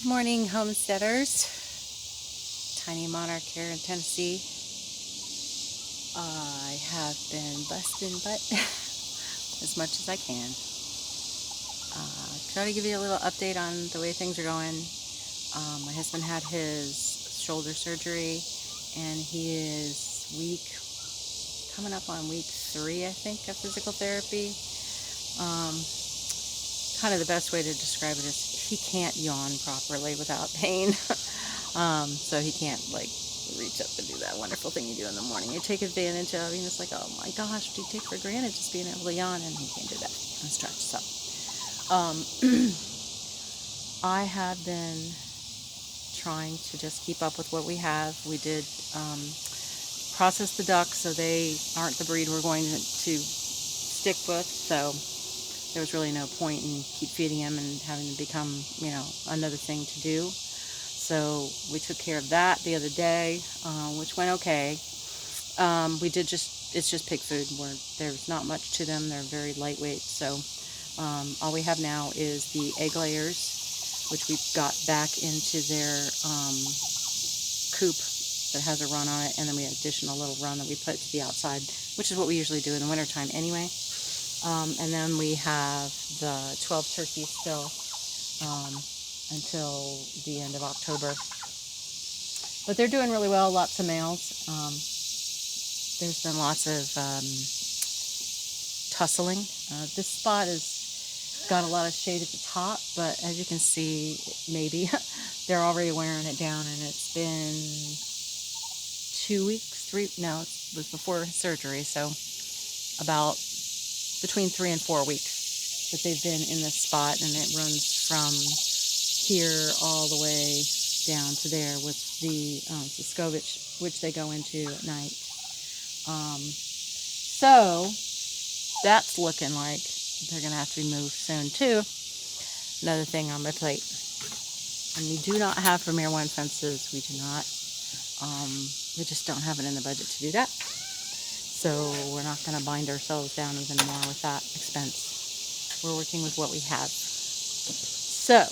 Good morning, homesteaders. Tiny Monarch here in Tennessee. I have been busting butt as much as I can. Try to give you a little update on the way things are going. My husband had his shoulder surgery, and he is coming up on week 3, I think, of physical therapy. Kind of the best way to describe it is he can't yawn properly without pain. So he can't reach up and do that wonderful thing you do in the morning. You take advantage of, it's like, oh my gosh, do you take for granted just being able to yawn, and he can't do that and stretch. So I have been trying to just keep up with what we have. We did process the ducks, so they aren't the breed we're going to stick with. So there was really no point in keep feeding him and having to become, another thing to do. So we took care of that the other day, which went okay. It's just pig food. There's not much to them. They're very lightweight. So all we have now is the egg layers, which we got back into their coop that has a run on it. And then we have additional little run that we put to the outside, which is what we usually do in the wintertime anyway. And then we have the 12 turkeys still until the end of October. But they're doing really well, lots of males. There's been lots of tussling. This spot has got a lot of shade at the top, but as you can see, maybe, they're already wearing it down, and it's been 2 weeks, it was before surgery, so about between 3 and 4 weeks that they've been in this spot, and it runs from here all the way down to there with the Scovich, which they go into at night. So that's looking like they're going to have to be moved soon too. Another thing on my plate. And we do not have Premier One fences. We do not. We just don't have it in the budget to do that. So we're not going to bind ourselves down even more with that expense. We're working with what we have. So,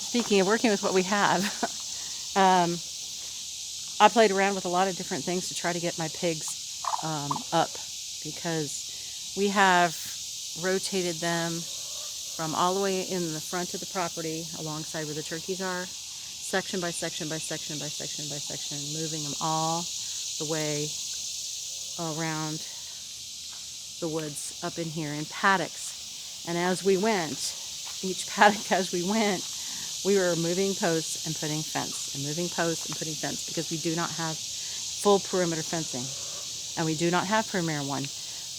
speaking of working with what we have, I played around with a lot of different things to try to get my pigs up, because we have rotated them from all the way in the front of the property alongside where the turkeys are, section by section by section by section by section, moving them all the way around the woods up in here in paddocks. And as we went, each paddock as we went, we were moving posts and putting fence, and moving posts and putting fence, because we do not have full perimeter fencing, and we do not have Premier One.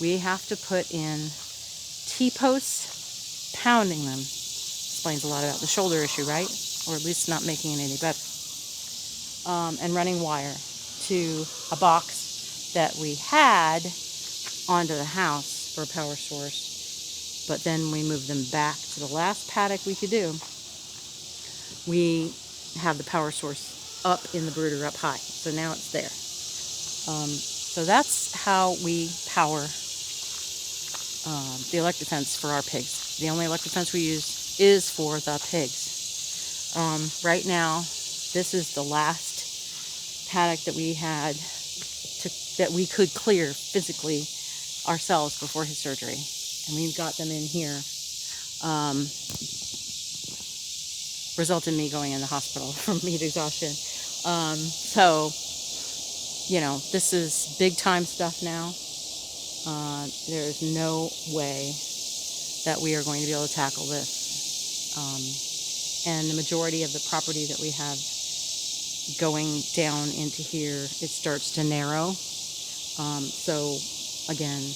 We have to put in T-posts, pounding them. Explains a lot about the shoulder issue, right? Or at least not making it any better. And running wire to a box that we had onto the house for a power source, but then we moved them back to the last paddock we could do. We have the power source up in the brooder up high, so now it's there. So that's how we power the electric fence for our pigs. The only electric fence we use is for the pigs. Right now, this is the last paddock that we had that we could clear physically ourselves before his surgery, and we've got them in here. Resulted in me going in the hospital from heat exhaustion. So, this is big time stuff now. There's no way that we are going to be able to tackle this. And the majority of the property that we have going down into here, it starts to narrow. So, again,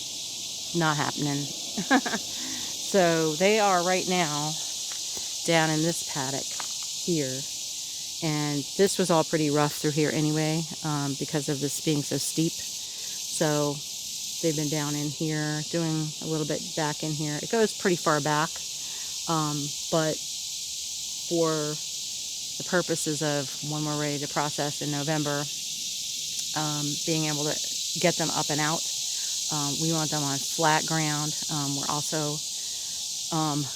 not happening. So they are right now down in this paddock here, and this was all pretty rough through here anyway, because of this being so steep. So they've been down in here, doing a little bit back in here. It goes pretty far back, but for the purposes of when we're ready to process in November, being able to get them up and out, we want them on flat ground. We're also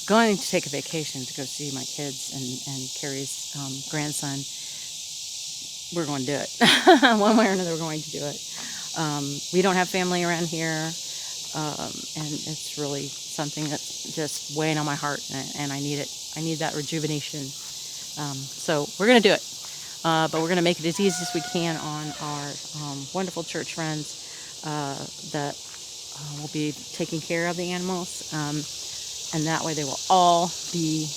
going to take a vacation to go see my kids and Carrie's grandson. We're going to do it. One way or another, we're going to do it. We don't have family around here, and it's really something that's just weighing on my heart, and I need it. I need that rejuvenation. So we're going to do it. But we're going to make it as easy as we can on our wonderful church friends that will be taking care of the animals. And that way they will all be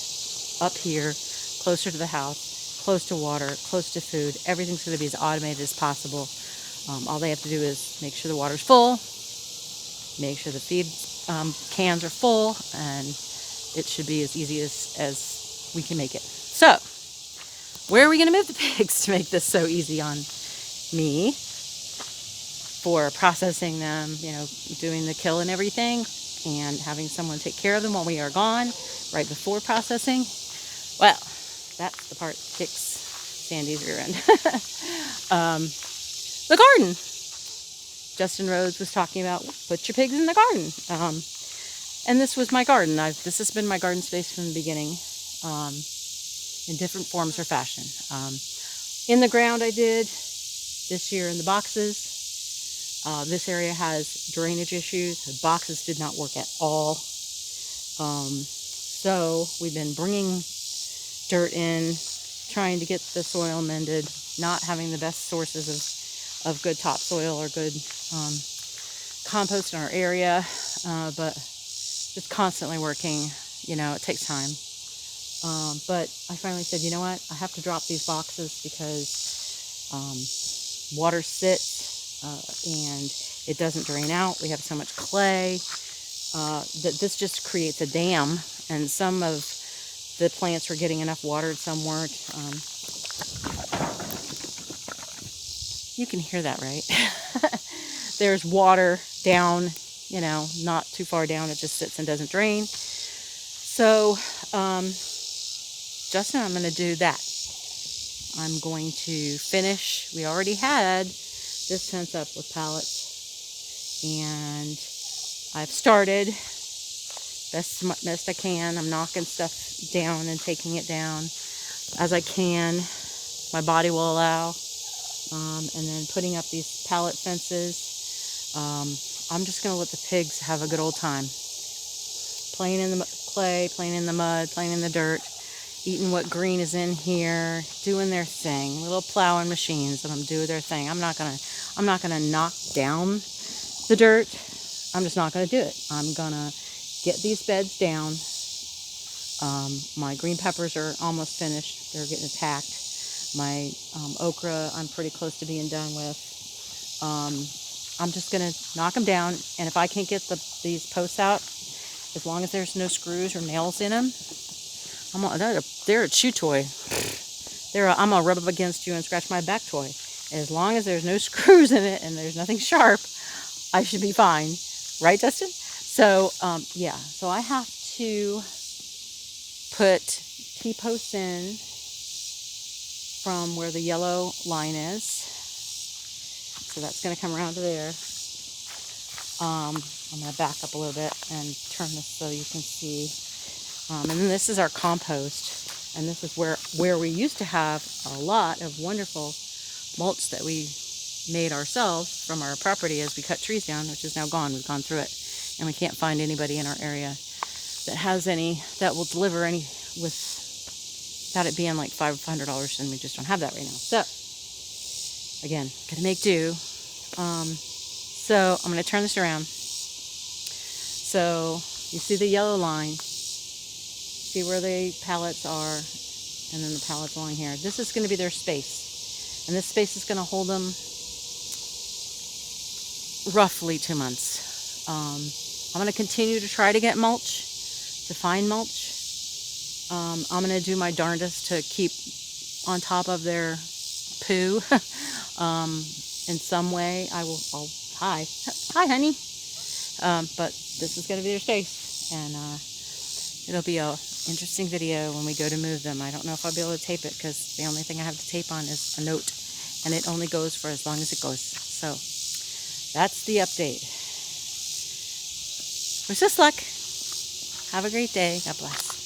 up here, closer to the house, close to water, close to food. Everything's going to be as automated as possible. All they have to do is make sure the water's full, make sure the feed cans are full, and it should be as easy as we can make it. So, where are we going to move the pigs to make this so easy on me for processing them, doing the kill and everything, and having someone take care of them while we are gone, right before processing? Well, that's the part that kicks Sandy's rear end. The garden. Justin Rhodes was talking about, put your pigs in the garden. And this was my garden. This has been my garden space from the beginning, in different forms or fashion. In the ground I did, this year in the boxes. This area has drainage issues. The boxes did not work at all. So we've been bringing dirt in, trying to get the soil mended, not having the best sources of good topsoil or good compost in our area, but just constantly working. It takes time. But I finally said, you know what? I have to drop these boxes because water sits and it doesn't drain out. We have so much clay that this just creates a dam, and some of the plants were getting enough water, some weren't. You can hear that, right? There's water down, not too far down. It just sits and doesn't drain. So, Justin, I'm going to do that. I'm going to finish. We already had this fence up with pallets, and I've started best I can. I'm knocking stuff down and taking it down as I can. My body will allow. And then putting up these pallet fences. I'm just going to let the pigs have a good old time. Playing in the clay, playing in the mud, playing in the dirt, eating what green is in here, doing their thing. Little plowing machines, let them do their thing. I'm not gonna knock down the dirt. I'm just not gonna do it. I'm gonna get these beds down. My green peppers are almost finished. They're getting attacked. My okra, I'm pretty close to being done with. I'm just going to knock them down, and if I can't get these posts out, as long as there's no screws or nails in them, they're a chew toy. I'm going to rub up against you and scratch my back toy. As long as there's no screws in it and there's nothing sharp, I should be fine. Right, Dustin? So, yeah. So I have to put T-posts in from where the yellow line is. So that's going to come around to there. I'm going to back up a little bit and turn this so you can see. And then this is our compost. And this is where we used to have a lot of wonderful mulch that we made ourselves from our property as we cut trees down, which is now gone. We've gone through it. And we can't find anybody in our area that has any, that will deliver any without it being like $500, and we just don't have that right now. So, again, gonna make do. So I'm gonna turn this around. So you see the yellow line. See where the pallets are, and then the pallets along here. This is gonna be their space, and this space is gonna hold them roughly 2 months. I'm gonna continue to try to get mulch, to find mulch. I'm going to do my darndest to keep on top of their poo in some way. Hi honey. But this is going to be their space, and it'll be a interesting video when we go to move them. I don't know if I'll be able to tape it because the only thing I have to tape on is a note, and it only goes for as long as it goes. So that's the update. Wish us luck. Have a great day. God bless.